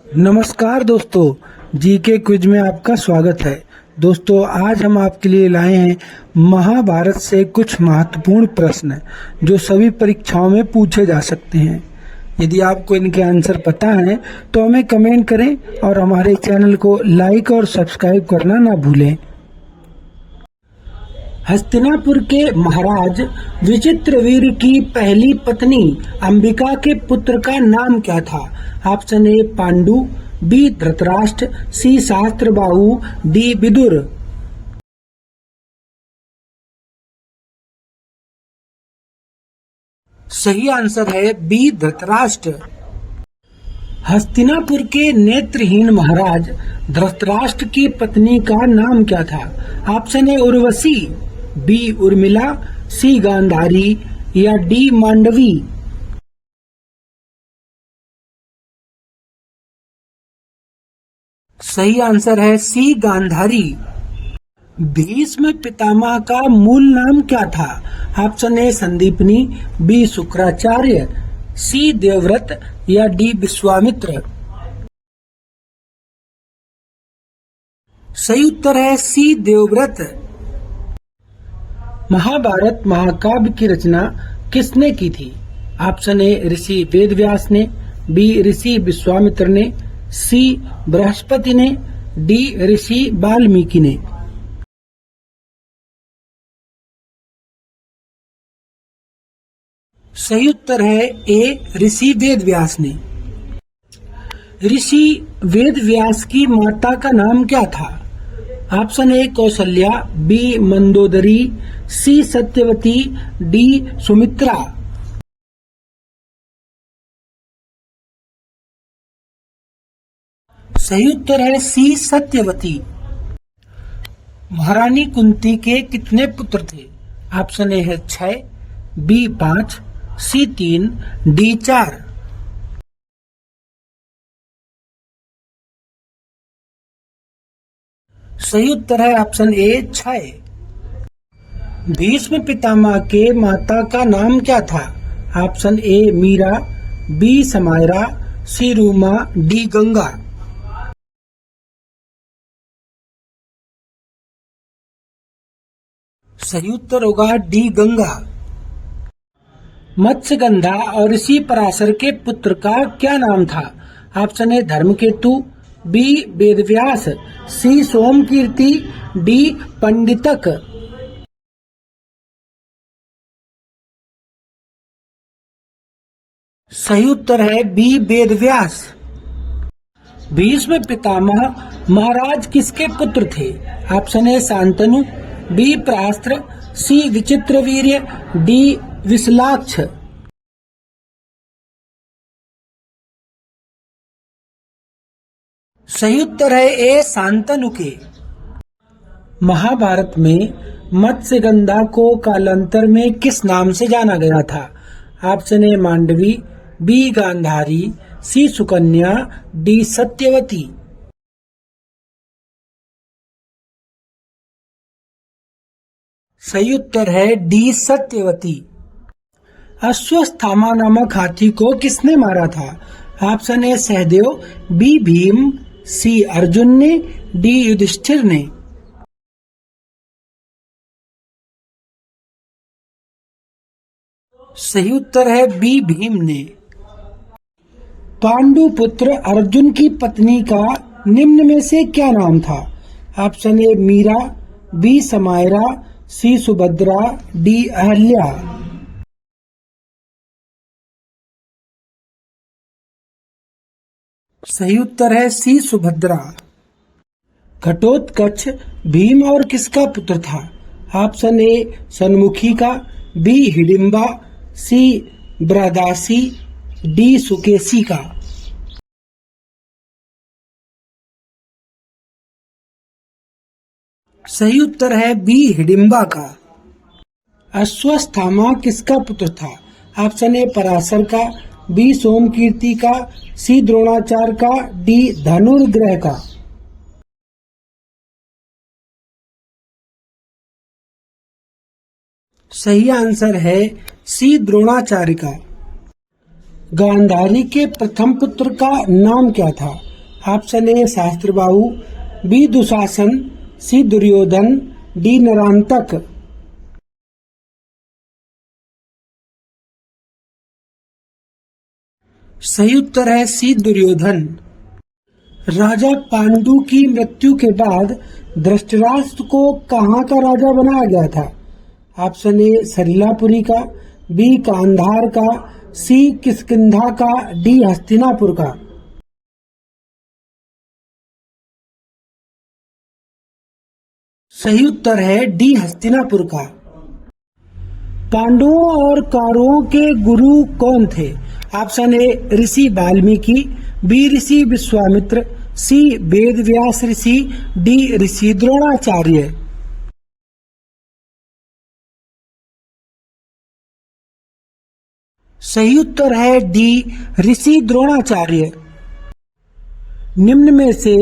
नमस्कार दोस्तों, GK quiz में आपका स्वागत है। दोस्तों, आज हम आपके लिए लाए हैं महाभारत से कुछ महत्वपूर्ण प्रश्न जो सभी परीक्षाओं में पूछे जा सकते हैं। यदि आपको इनके आंसर पता है तो हमें कमेंट करें और हमारे चैनल को लाइक और सब्सक्राइब करना ना भूलें। हस्तिनापुर के महाराज विचित्रवीर्य की पहली पत्नी अंबिका के पुत्र का नाम क्या था? Option A Pandu, B Dhritarashtra, C Sahastrabahu, D Vidur. सही आंसर है बी धृतराष्ट्र। हस्तिनापुर के नेत्रहीन महाराज धृतराष्ट्र की पत्नी का नाम क्या था? Option A Urvashi, B Urmila, C Gandhari या डी मांडवी। सही आंसर है सी गांधारी। भीष्म पितामह का मूल नाम क्या था? Option A Sandipani, B Shukracharya, C Devavrata या डी विश्वामित्र। सही उत्तर है सी देवव्रत। महाभारत महाकाव्य की रचना किसने की थी? ऑप्शन ए ऋषि वेदव्यास ने, बी ऋषि विश्वामित्र ने, सी बृहस्पति ने, डी ऋषि वाल्मीकि ने। सही उत्तर है ए ऋषि वेदव्यास ने। ऋषि वेदव्यास की माता का नाम क्या था? Option A Kaushalya, B Mandodari, C Satyavati, D Sumitra. सही उत्तर है सी सत्यवती। महारानी कुंती के कितने पुत्र थे? ऑप्शन ए है 6, बी 5, सी 3, डी 4। सही उत्तर है ऑप्शन ए 6। भीष्म पितामह के माता का नाम क्या था? Option A Meera, B Samaira, C Ruma, D Ganga. सही उत्तर होगा डी गंगा। मत्स्यगंधा और ऋषि पराशर के पुत्र का क्या नाम था? Option A Dharmaketu, B Vedvyas, C Somkirti, D Panditak. सही उत्तर है बी वेदव्यास। भीष्म पितामह महाराज किसके पुत्र थे? Option A Shantanu, B Prahastra, C Vichitravirya, D Vishalaksh. सही उत्तर है ए शांतनु के। महाभारत में मत्स्यगंधा को कालांतर में किस नाम से जाना गया था? Option A Mandavi, B Gandhari, C Sukanya, D Satyavati. सही उत्तर है डी सत्यवती। अश्वत्थामा नामक हाथी को किसने मारा था? Option A Sahadev, B Bhim, C Arjun ने, डी युधिष्ठिर ने। सही उत्तर है बी भीम ने। पांडु पुत्र अर्जुन की पत्नी का निम्न में से क्या नाम था? Option A Meera, B Samaira, C Subhadra, D Ahalya. सही उत्तर है सी सुभद्रा। घटोत्कच भीम और किसका पुत्र था? ऑप्शन ए सन्मुखी का, बी हिडिंबा, सी बृहदासी, डी सुकेशी का। सही उत्तर है बी हिडिंबा का। अश्वत्थामा किसका पुत्र था? ऑप्शन ए पराशर का, बी सोमकीर्ति का, सी द्रोणाचार्य का, डी धनुर्ग्रह का। सही आंसर है सी द्रोणाचार्य का। गांधारी के प्रथम पुत्र का नाम क्या था? Option A Sahastrabahu, B Dushasan, C Duryodhan, D Narantak. सही उत्तर है सी दुर्योधन। राजा पांडु की मृत्यु के बाद धृतराष्ट्र को कहाँ का राजा बनाया गया था? ऑप्शन ए सलीलापुरी का, बी कांधार का, सी किष्किंधा का, डी हस्तिनापुर का। सही उत्तर है डी हस्तिनापुर का। पांडवों और कौरवों के गुरु कौन थे? ऑप्शन ए ऋषि वाल्मीकि, बी ऋषि विश्वामित्र, सी वेद व्यास ऋषि, डी ऋषि द्रोणाचार्य। सही उत्तर है डी ऋषि द्रोणाचार्य। निम्न में से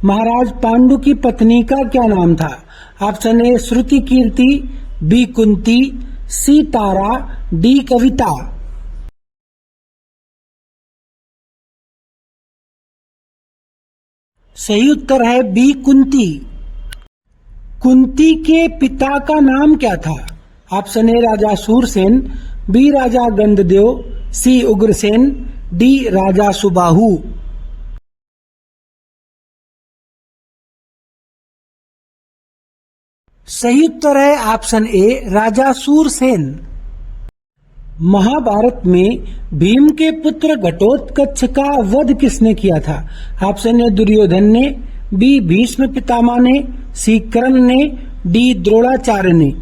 महाराज पांडु की पत्नी का क्या नाम था? Option A Shruti Kirti, B Kunti, C Tara, D Kavita. सही उत्तर है बी कुंती। कुंती के पिता का नाम क्या था? ऑप्शन ए राजा सूरसेन, बी राजा गंधदेव, सी उग्रसेन, डी राजा सुबाहु। सही उत्तर है ऑप्शन ए राजा सूरसेन। महाभारत में भीम के पुत्र घटोत्कच का वध किसने किया था? ऑप्शन ए दुर्योधन ने, बी भीष्म पितामह ने, सी कर्ण ने, डी द्रोणाचार्य ने।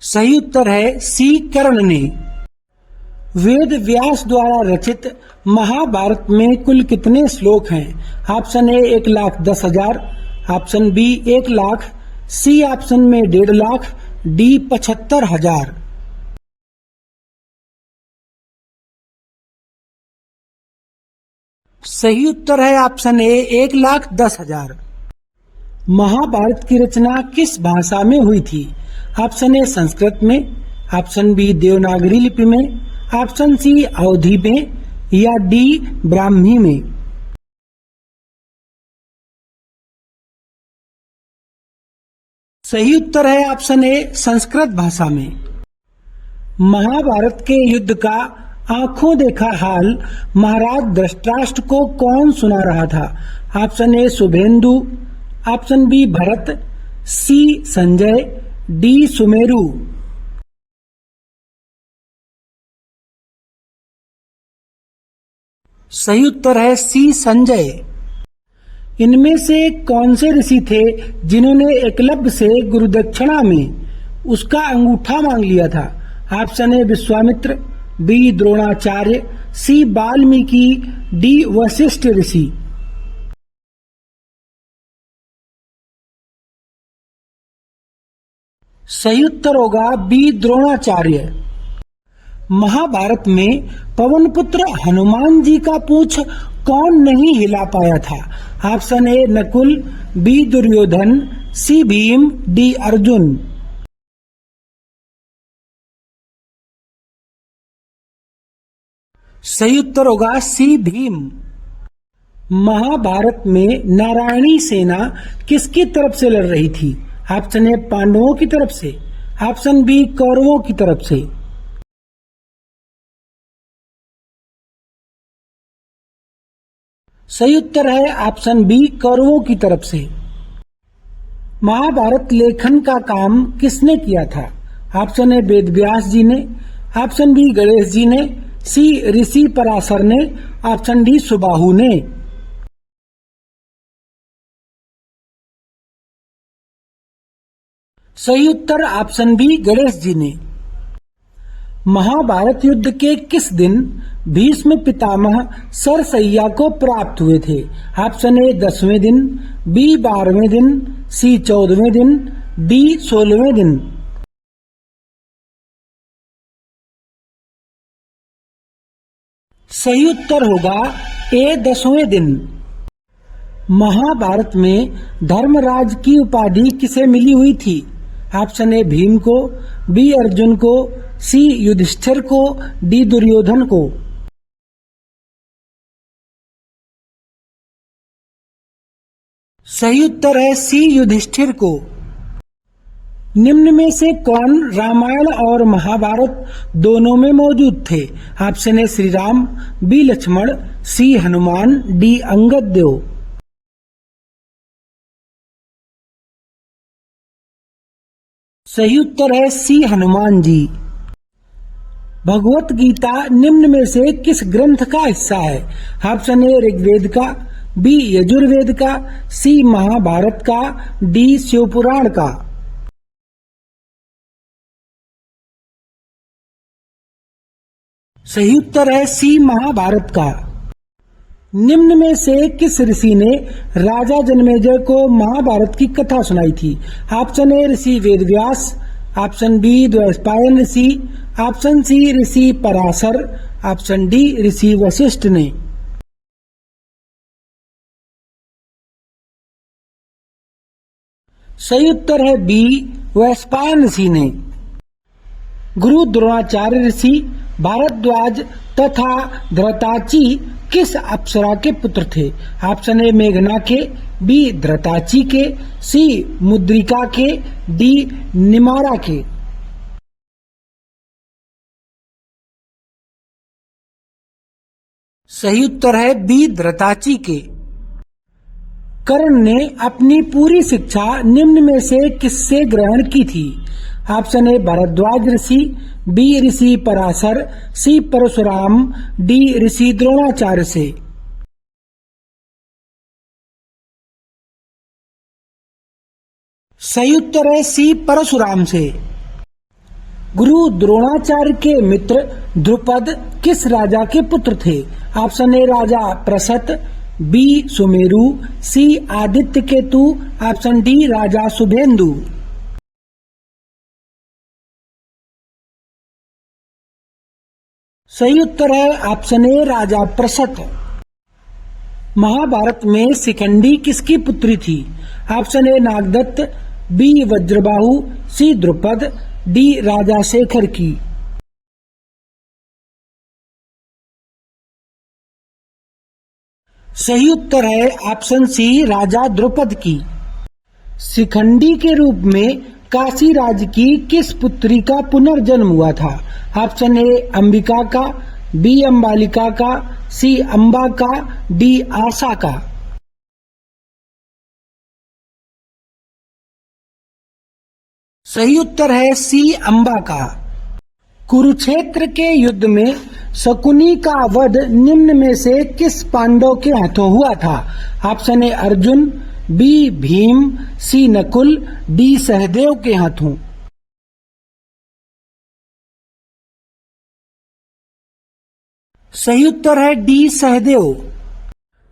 सही उत्तर है सी कर्ण ने। वेद व्यास द्वारा रचित महाभारत में कुल कितने श्लोक हैं? Option A 1,10,000, option B 1,00,000, C option में 1,50,000, डी 75,000। सही उत्तर है ऑप्शन ए 1,10,000। महाभारत की रचना किस भाषा में हुई थी? ऑप्शन ए संस्कृत में, ऑप्शन बी देवनागरी लिपि में, ऑप्शन सी अवधी में, या डी ब्राह्मी में। सही उत्तर है ऑप्शन ए संस्कृत भाषा में। महाभारत के युद्ध का आंखों देखा हाल महाराज धृतराष्ट्र को कौन सुना रहा था? Option A Shubhendu, option B Bharat, C Sanjay, D Sumeru. सही उत्तर है सी संजय। इनमें से कौन से ऋषि थे जिन्होंने एकलव्य से गुरुदक्षिणा में उसका अंगूठा मांग लिया था? Option A Vishwamitra, B Dronacharya, C Valmiki, D Vashishtha ऋषि। सही उत्तर होगा बी द्रोणाचार्य। महाभारत में पवनपुत्र हनुमान जी का पूंछ कौन नहीं हिला पाया था? Option A Nakul, B Duryodhan, C Bhim, D Arjun. सही उत्तर होगा सी भीम। महाभारत में नारायणी सेना किसकी तरफ से लड़ रही थी? ऑप्शन ए पांडवों की तरफ से, ऑप्शन बी कौरवों की तरफ से। सही उत्तर है ऑप्शन बी कौरवों की तरफ से। महाभारत लेखन का काम किसने किया था? ऑप्शन ए वेद व्यास जी ने, ऑप्शन बी गणेश जी ने, सी ऋषि पराशर ने, ऑप्शन डी सुबाहु ने। सही उत्तर ऑप्शन बी गणेश जी ने। महाभारत युद्ध के किस दिन भीष्म पितामह सरसैया को प्राप्त हुए थे? ऑप्शन ए 10वें दिन, बी 12वें दिन, सी 14वें दिन, डी 16वें दिन। सही उत्तर होगा ए 10वें दिन। महाभारत में धर्मराज की उपाधि किसे मिली हुई थी? ऑप्शन ए भीम को, बी अर्जुन को, सी युधिष्ठिर को, डी दुर्योधन को। सही उत्तर है सी युधिष्ठिर को। निम्न में से कौन रामायण और महाभारत दोनों में मौजूद थे? Option A Shri Ram, B Lakshman, C Hanuman, D Angad Dev. सही उत्तर है सी हनुमान जी। भगवत गीता निम्न में से किस ग्रंथ का हिस्सा है? ऑप्शन ए ऋग्वेद का, बी यजुर्वेद का, सी महाभारत का, डी शिवपुराण का। सही उत्तर है सी महाभारत का। निम्न में से किस ऋषि ने राजा जनमेजय को महाभारत की कथा सुनाई थी? ऑप्शन ए ऋषि वेदव्यास, ऑप्शन बी द्वैपायन ऋषि, ऑप्शन सी ऋषि पराशर, ऑप्शन डी ऋषि वशिष्ठ ने। सही उत्तर है बी वैशंपायन ऋषि ने। गुरु द्रोणाचार्य ऋषि भारद्वाज तथा धृताची किस अप्सरा के पुत्र थे? ऑप्शन ए मेघना के, बी धृताची के, सी मुद्रिका के, डी निमारा के। सही उत्तर है बी धृताची के। कर्ण ने अपनी पूरी शिक्षा निम्न में से किससे ग्रहण की थी? ऑप्शन ए भारद्वाज ऋषि, बी ऋषि पराशर, सी परशुराम, डी ऋषि द्रोणाचार्य से। सही उत्तर है सी परशुराम से। गुरु द्रोणाचार्य के मित्र द्रुपद किस राजा के पुत्र थे? ऑप्शन ए राजा Prasat, B Sumeru, C Aditya Ketu, option D राजा शुभेंदु। सही उत्तर है ऑप्शन ए राजा प्रसत। महाभारत में शिखंडी किसकी पुत्री थी? Option A Nagdatt, B Vajrabahu, C Drupad, D राजा शेखर की। सही उत्तर है ऑप्शन सी राजा द्रुपद की। शिखंडी के रूप में काशी राज्य की किस पुत्री का पुनर्जन्म हुआ था? ऑप्शन ए अंबिका का, बी अंबालिका का, सी अंबा का, डी आशा का। सही उत्तर है सी अंबा का। कुरुक्षेत्र के युद्ध में शकुनी का वध निम्न में से किस पांडव के हाथों हुआ था? Option A Arjun, B Bhim, C Nakul, D Sahdev के हाथों। सही उत्तर है डी सहदेव।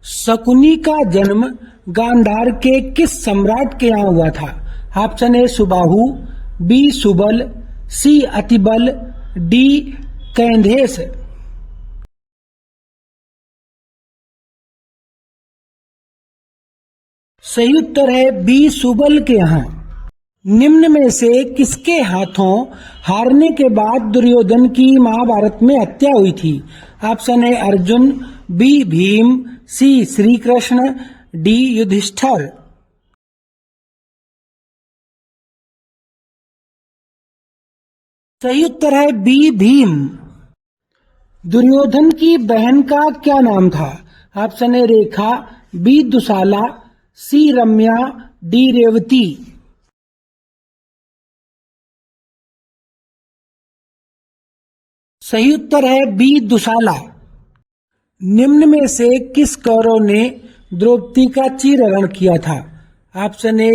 शकुनी का जन्म गांधार के किस सम्राट के यहाँ हुआ था? Option A Subahu, B Subal, C Atibal, D Kaindhesh. सही उत्तर है बी सुबल के यहाँ। निम्न में से किसके हाथों हारने के बाद दुर्योधन की महाभारत में हत्या हुई थी? Option A Arjun, B Bhim, C Shri Krishna, D Yudhishthir. सही उत्तर है बी भीम। दुर्योधन की बहन का क्या नाम था? Option A Rekha, B Dushala, C Ramya, D Revati. सही उत्तर है बी दुशाला। निम्न में से किस कौरव ने द्रौपदी का चीरहरण किया था? ऑप्शन ए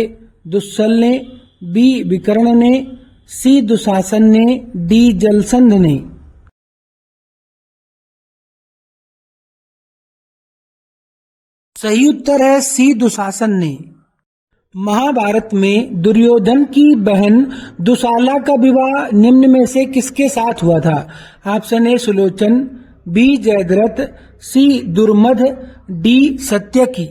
दुस्सल ने, बी विकर्ण ने, सी दुशासन ने, डी जलसंध ने। सही उत्तर है सी दुशासन ने। महाभारत में दुर्योधन की बहन दुशाला का विवाह निम्न में से किसके साथ हुआ था? Option A Sulochan, B Jayadrath, C Durmadh, D Satyaki.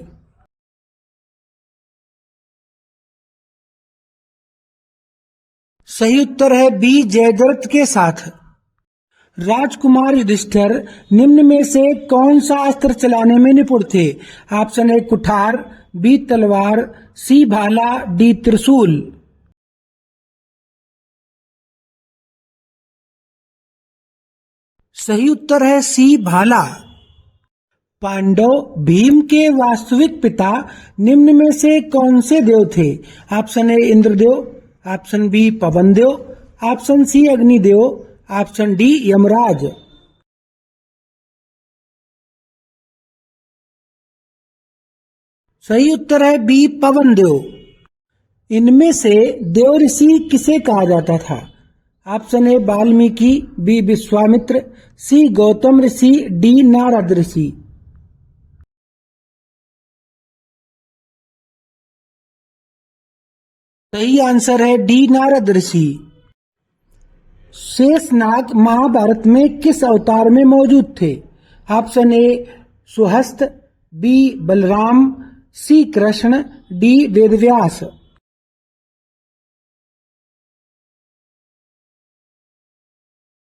सही उत्तर है बी जयद्रथ के साथ। राजकुमार युधिष्ठिर निम्न में से कौन सा अस्त्र चलाने में निपुण थे? ऑप्शन ए कुठार, बी तलवार, सी भाला, डी त्रिशूल। सही उत्तर है सी भाला। पांडव भीम के वास्तविक पिता निम्न में से कौन से देव थे? Option A Indradev, option B Pavan Dev, option C Agnidev, option D Yamraj. सही उत्तर है बी पवन देव। इनमें से देव ऋषि किसे कहा जाता था? Option A Valmiki, B Vishwamitra, C Gautam ऋषि, डी नारद ऋषि। सही आंसर है डी नारद ऋषि। शेषनाग महाभारत में किस अवतार में मौजूद थे? Option A Suhast, B Balram, C Krishna, D Vedvyas.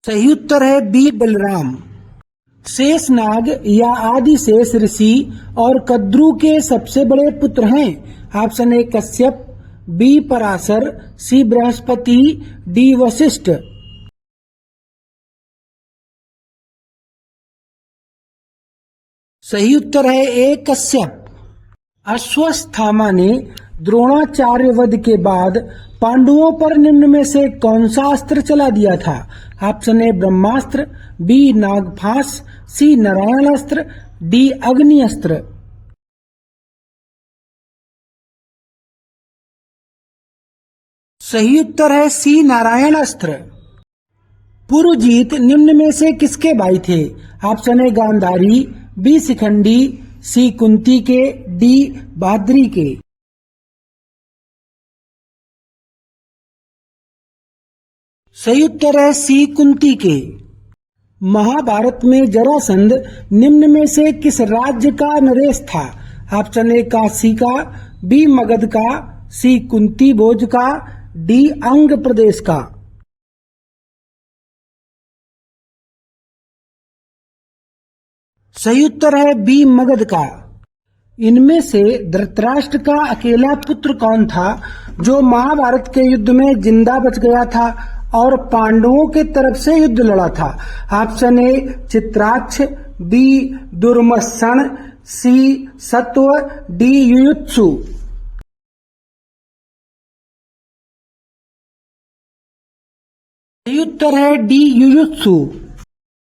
सही उत्तर है बी बलराम। शेषनाग या आदिशेष ऋषि और कद्रू के सबसे बड़े पुत्र हैं। Option A Kashyap, B Parashar, C Brihaspati, D Vashishtha. सही उत्तर है ए कश्यप। अश्वत्थामा ने द्रोणाचार्य वध के बाद पांडवों पर निम्न में से कौन सा अस्त्र चला दिया था? ऑप्शन ए ब्रह्मास्त्र, बी नागफांस, सी नारायण अस्त्र, डी अग्नि अस्त्र। सही उत्तर है सी नारायण अस्त्र। पुरुजीत निम्न में से किसके भाई थे? Option A Gandhari, B Shikhandi, C Kunti के, डी भाद्री के। सही उत्तर है सी कुंती के। महाभारत में जरासंध निम्न में से किस राज्य का नरेश था? ऑप्शन ए काशी का, बी मगध का, सी कुंती भोज का, डी अंग प्रदेश का। सही उत्तर है बी मगध का। इनमें से धृतराष्ट्र का अकेला पुत्र कौन था जो महाभारत के युद्ध में जिंदा बच गया था और पांडवों के तरफ से युद्ध लड़ा था? ऑप्शन ए चित्राक्ष, बी दुर्मसन, सी सत्व, डी युयुत्सु। सही उत्तर है डी युयुत्सु।